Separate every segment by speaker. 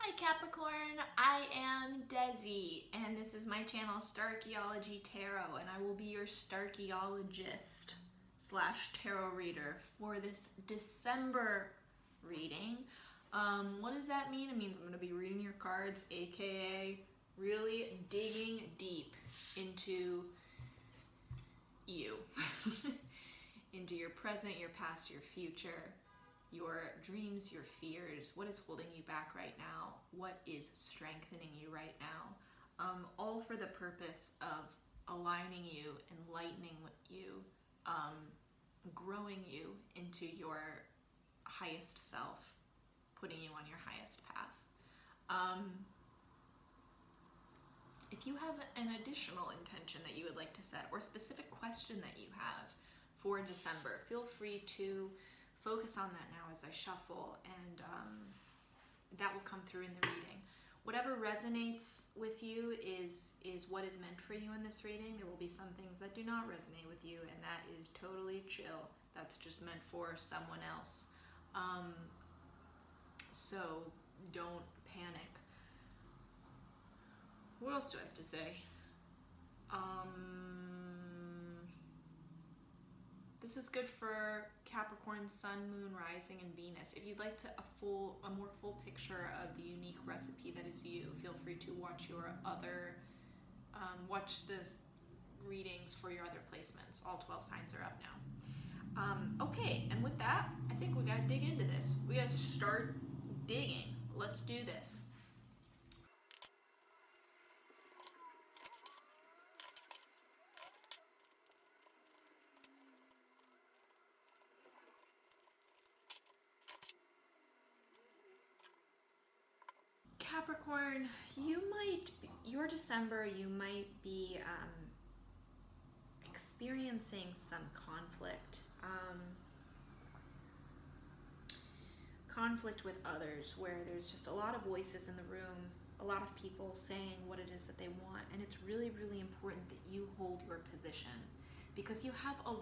Speaker 1: Hi Capricorn, I am Desi and this is my channel Starchaeology Tarot, and I will be your Starchaeologist slash tarot reader for this December reading. What does that mean? It means I'm going to be reading your cards, aka really digging deep into you, into your present, your past, your future, your dreams, your fears, what is holding you back right now, what is strengthening you right now, all for the purpose of aligning you, enlightening you, growing you into your highest self, putting you on your highest path. If you have an additional intention that you would like to set or a specific question that you have for December, feel free to focus on that now as I shuffle, and that will come through in the reading. Whatever resonates with you is what is meant for you in this reading. There will be some things that do not resonate with you, and that is totally chill. That's just meant for someone else. So don't panic. What else do I have to say? This is good for Capricorn, Sun, Moon, Rising, and Venus. If you'd like a more full picture of the unique recipe that is you, feel free to watch your other, watch the readings for your other placements. All 12 signs are up now. Okay, and with that, I think we gotta dig into this. We gotta start digging. Let's do this. Capricorn, your December, you might be experiencing some conflict with others, where there's just a lot of voices in the room, a lot of people saying what it is that they want, and it's really, really important that you hold your position, because you have a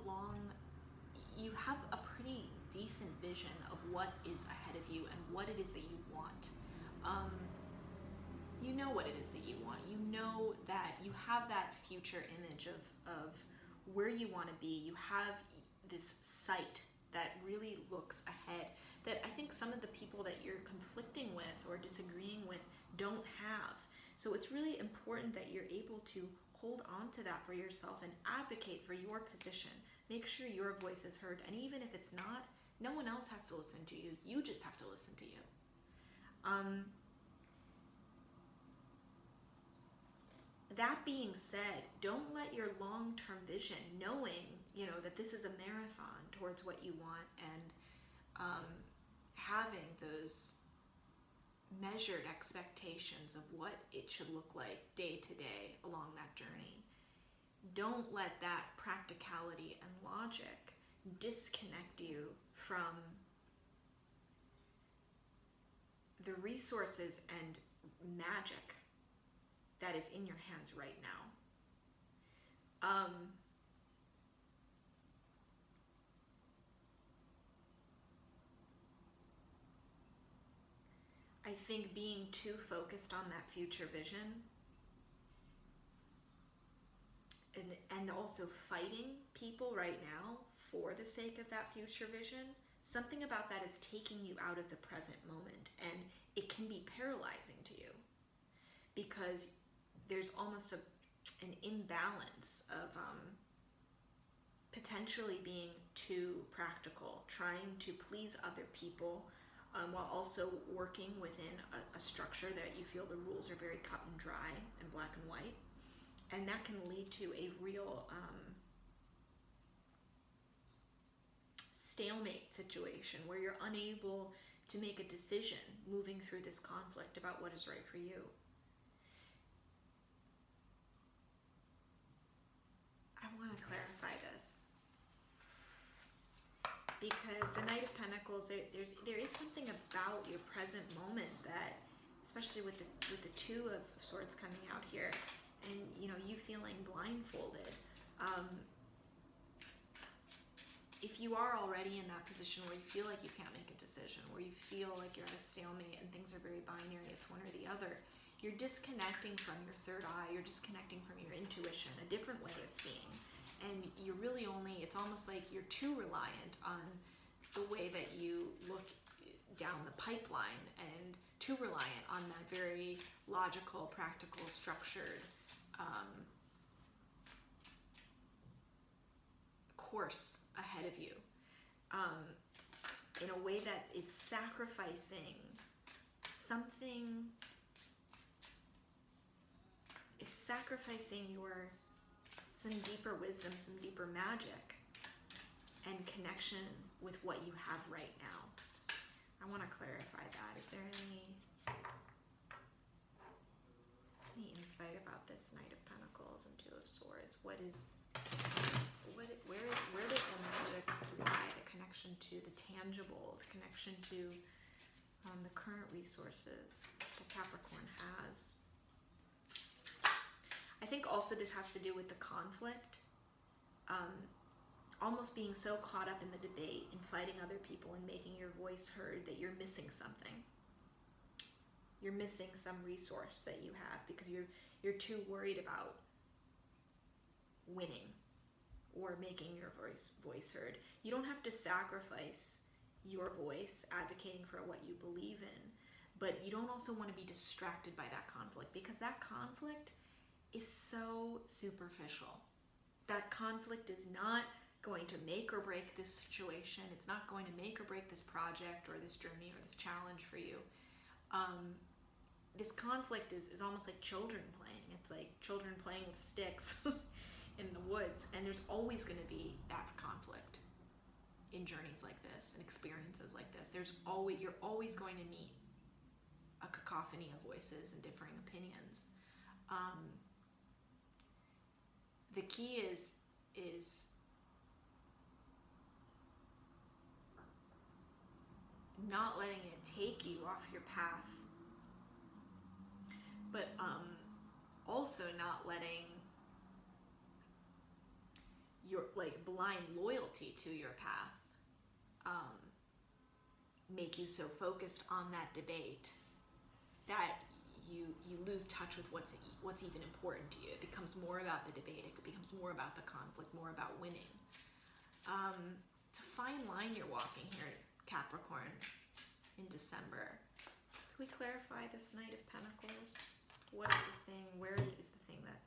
Speaker 1: pretty decent vision of what is ahead of you and what it is that you want. You know what it is that you want. You know that you have that future image of where you want to be. You have this sight that really looks ahead, that I think some of the people that you're conflicting with or disagreeing with don't have. So it's really important that you're able to hold on to that for yourself and advocate for your position. Make sure your voice is heard, and even if it's not, no one else has to listen to you. You just have to listen to you. That being said, don't let your long-term vision, knowing, that this is a marathon towards what you want, and having those measured expectations of what it should look like day to day along that journey. Don't let that practicality and logic disconnect you from the resources and magic that is in your hands right now. I think being too focused on that future vision and also fighting people right now for the sake of that future vision, something about that is taking you out of the present moment, and it can be paralyzing to you, because there's almost an imbalance of potentially being too practical, trying to please other people, while also working within a structure that you feel the rules are very cut and dry and black and white. And that can lead to a real stalemate situation where you're unable to make a decision moving through this conflict about what is right for you. I want to clarify this, because the Knight of Pentacles, there is something about your present moment that, especially with the Two of Swords coming out here, and you feeling blindfolded. if you are already in that position where you feel like you can't make a decision, where you feel like you're at a stalemate and things are very binary, it's one or the other, you're disconnecting from your third eye, you're disconnecting from your intuition, a different way of seeing. And you're really only, it's almost like you're too reliant on the way that you look down the pipeline and too reliant on that very logical, practical, structured course ahead of you, in a way that is sacrificing something. It's sacrificing some deeper wisdom, some deeper magic, and connection with what you have right now. I want to clarify that. Is there any insight about this Knight of Pentacles and Two of Swords? Where does the magic lie? The connection to the tangible, the connection to the current resources that Capricorn has. I think also this has to do with the conflict. Almost being so caught up in the debate and fighting other people and making your voice heard that you're missing something. You're missing some resource that you have because you're too worried about winning or making your voice heard. You don't have to sacrifice your voice advocating for what you believe in, but you don't also want to be distracted by that conflict, because that conflict is so superficial. That conflict is not going to make or break this situation. It's not going to make or break this project or this journey or this challenge for you. This conflict is almost like children playing. It's like children playing with sticks in the woods, and there's always going to be that conflict in journeys like this and experiences like this. You're always going to meet a cacophony of voices and differing opinions. The key is not letting it take you off your path, but also not letting your blind loyalty to your path make you so focused on that debate that you lose touch with what's even important to you. It becomes more about the debate. It becomes more about the conflict, more about winning. It's a fine line you're walking here, Capricorn, in December. Can we clarify this Knight of Pentacles? What is the thing? Where is the thing that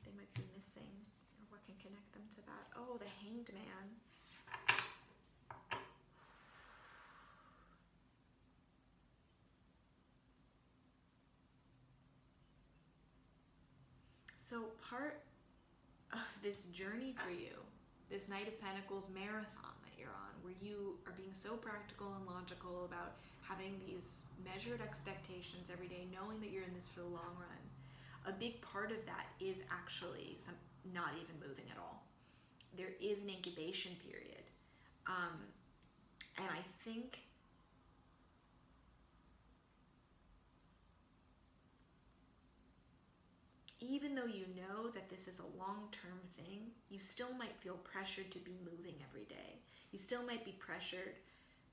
Speaker 1: they might be missing? Or what can connect them to that? Oh, the Hanged Man. So part of this journey for you, this Knight of Pentacles marathon that you're on, where you are being so practical and logical about having these measured expectations every day, knowing that you're in this for the long run, a big part of that is actually not even moving at all. There is an incubation period. And I think even though you know that this is a long-term thing, you still might feel pressured to be moving every day. You still might be pressured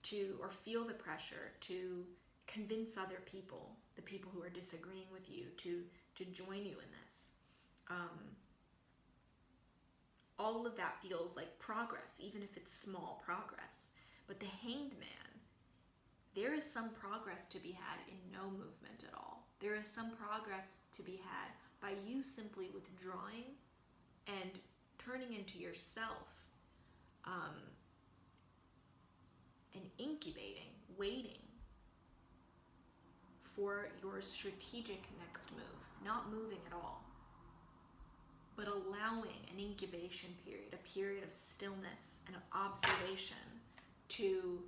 Speaker 1: to, or feel the pressure to convince other people, the people who are disagreeing with you, to join you in this. All of that feels like progress, even if it's small progress. But the Hanged Man, there is some progress to be had in no movement at all. There is some progress to be had by you simply withdrawing and turning into yourself, and incubating, waiting for your strategic next move. Not moving at all, but allowing an incubation period, a period of stillness and observation to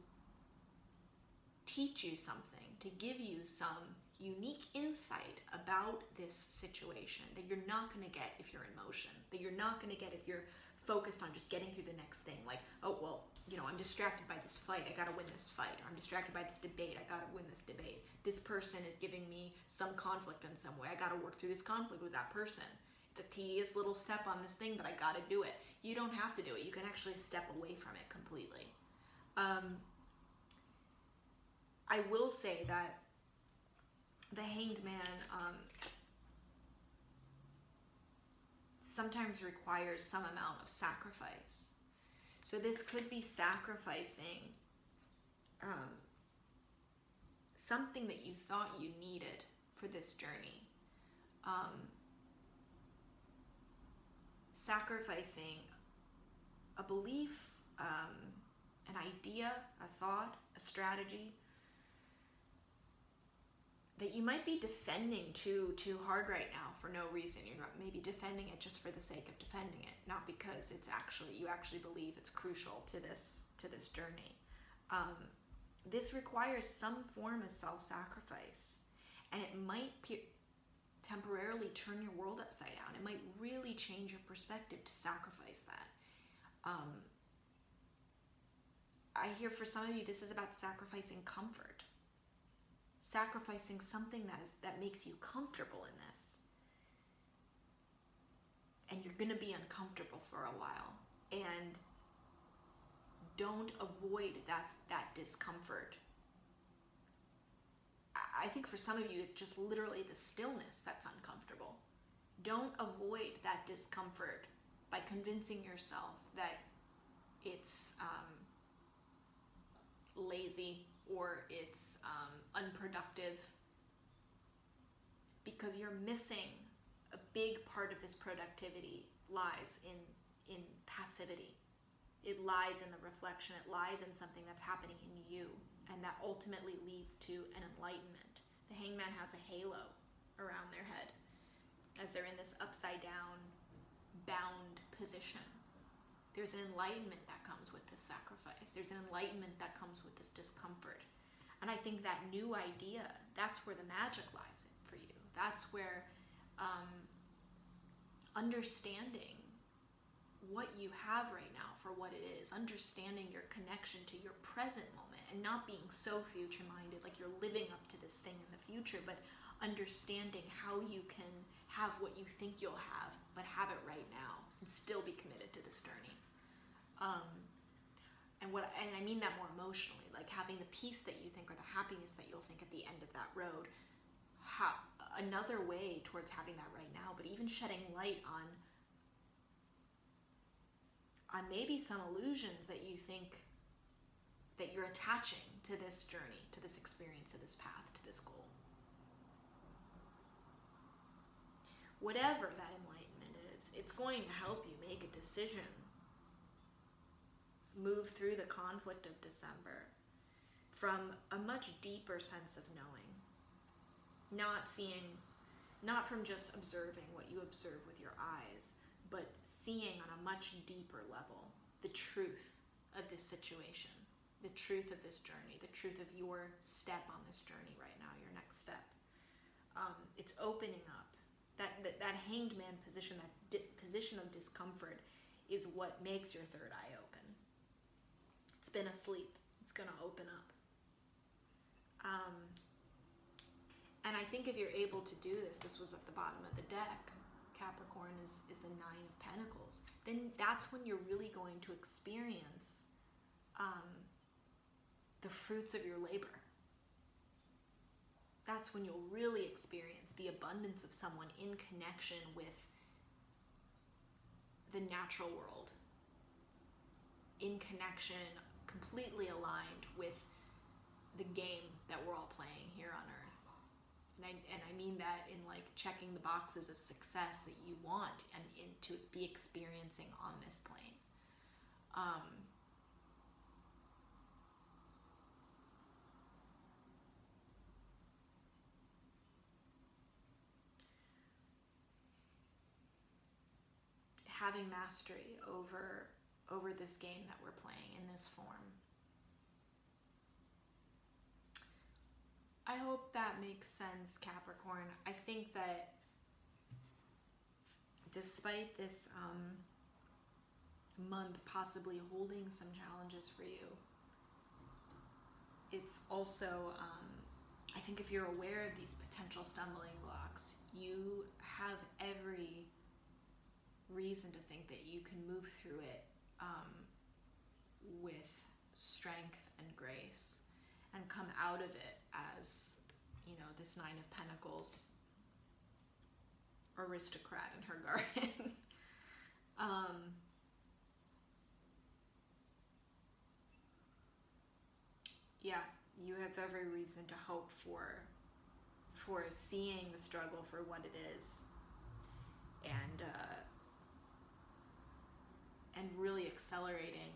Speaker 1: teach you something, to give you some unique insight about this situation that you're not going to get if you're in motion, that you're not going to get if you're focused on just getting through the next thing. Like, oh, well, I'm distracted by this fight, I got to win this fight. Or I'm distracted by this debate, I got to win this debate. This person is giving me some conflict in some way, I got to work through this conflict with that person. it's a tedious little step on this thing, but I gotta do it. You don't have to do it. You can actually step away from it completely. I will say that the Hanged Man sometimes requires some amount of sacrifice. So this could be sacrificing something that you thought you needed for this journey. Sacrificing a belief, an idea, a thought, a strategy that you might be defending too hard right now for no reason. You're not maybe defending it just for the sake of defending it, not because you actually believe it's crucial to this journey. This requires some form of self-sacrifice, and it might temporarily turn your world upside down. It might really change your perspective to sacrifice that. I hear for some of you, this is about sacrificing comfort. Sacrificing something that makes you comfortable in this. And you're going to be uncomfortable for a while. And don't avoid that discomfort. I think for some of you, it's just literally the stillness that's uncomfortable. Don't avoid that discomfort by convincing yourself that it's lazy or it's unproductive, because you're missing a big part of this productivity lies in passivity. It lies in the reflection. It lies in something that's happening in you, and that ultimately leads to an enlightenment. The Hanged Man has a halo around their head as they're in this upside down, bound position. There's an enlightenment that comes with this sacrifice. There's an enlightenment that comes with this discomfort. And I think that new idea, that's where the magic lies for you. That's where understanding what you have right now for what it is, understanding your connection to your present moment, and not being so future-minded, like you're living up to this thing in the future, but understanding how you can have what you think you'll have, but have it right now and still be committed to this journey. And I mean that more emotionally, like having the peace that you think or the happiness that you'll think at the end of that road. Another way towards having that right now, but even shedding light on maybe some illusions that you think that you're attaching to this journey, to this experience, to this path, to this goal. Whatever that enlightenment is, it's going to help you make a decision. Move through the conflict of December from a much deeper sense of knowing. Not from just observing what you observe with your eyes, but seeing on a much deeper level the truth of this situation, the truth of this journey, the truth of your step on this journey right now, your next step. It's opening up. That Hanged Man position, that position of discomfort, is what makes your third eye open. It's been asleep. It's going to open up. And I think if you're able to do this was at the bottom of the deck. Capricorn is the Nine of Pentacles. Then that's when you're really going to experience the fruits of your labor. That's when you'll really experience the abundance of someone in connection with the natural world, in connection, completely aligned with the game that we're all playing here on Earth. And I mean that in like checking the boxes of success that you want and to be experiencing on this plane. Having mastery over this game that we're playing in this form. I hope that makes sense, Capricorn. I think that despite this month possibly holding some challenges for you, it's also, I think if you're aware of these potential stumbling blocks, you have every reason to think that you can move through it with strength and grace and come out of it as, you know, this Nine of Pentacles aristocrat in her garden. Yeah, you have every reason to hope for seeing the struggle for what it is, and really accelerating.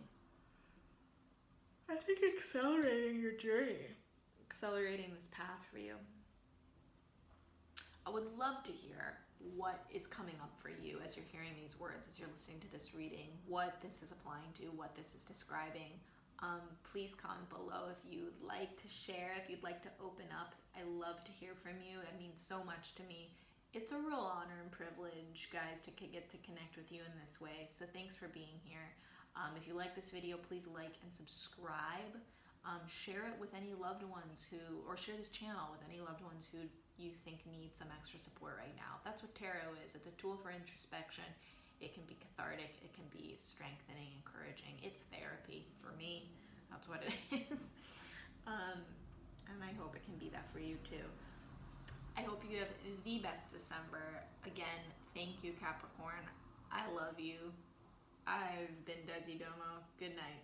Speaker 1: I think accelerating your journey, accelerating this path for you. I would love to hear what is coming up for you as you're hearing these words, as you're listening to this reading, what this is applying to, what this is describing. Please comment below if you'd like to share, if you'd like to open up. I love to hear from you. It means so much to me. It's a real honor and privilege, guys, to get to connect with you in this way. So thanks for being here. If you like this video, please like and subscribe. Share it with any loved ones or share this channel with any loved ones who you think need some extra support right now. That's what tarot is. It's a tool for introspection. It can be cathartic. It can be strengthening, encouraging. It's therapy for me. That's what it is. And I hope it can be that for you too. I hope you have the best December. Again, thank you, Capricorn. I love you. I've been Desi Domo. Good night.